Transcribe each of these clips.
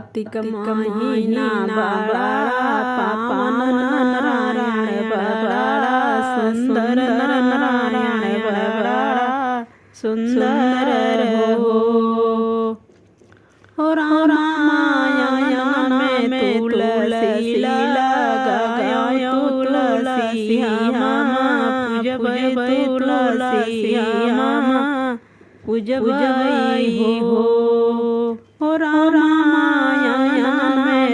कार्तिक महीना बड़ा पावन नारायण बड़ा सुंदर नारायण बड़ा सुंदर हो रामायण में तुलसी लगायो तुलसी मामा पूजबै तुलसी मामा पूजबै हो रामायण में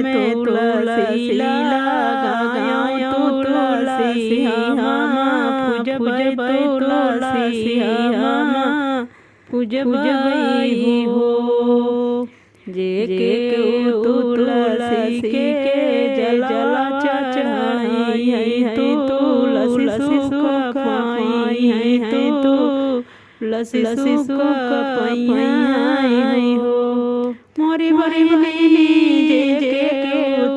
तुलसी लगायो तुलसी मामा पूजबै तुलसी मामा पूजबै हो जे के तुलसी के जला चढ़ाई है तुलसी सुख पाई है तुलसी सुख पाई हो मोरी बहिनी जे के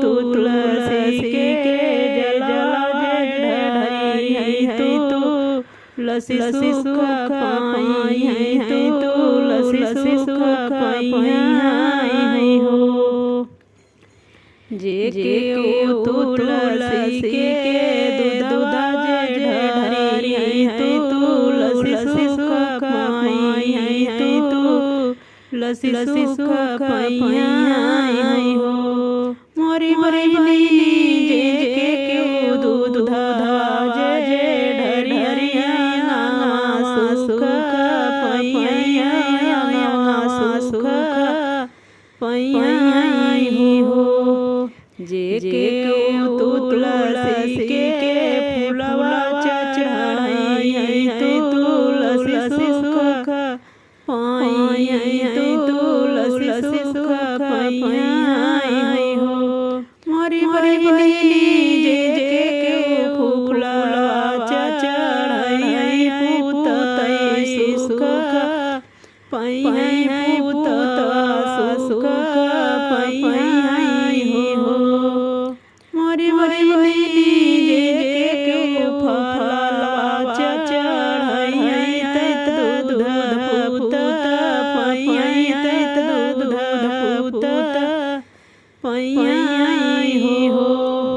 तुलसी के जला चढ़ाई है तुलसी सुख पाई है तुलसी सुख पाई हो जे के तुलसी के दूध चढ़ाई है तुलसी सुख पाई है तुलसी सुख पाई हो मोरी बहिनी जे के दूध सुख पाई हो जे के तुलसी के फूलवा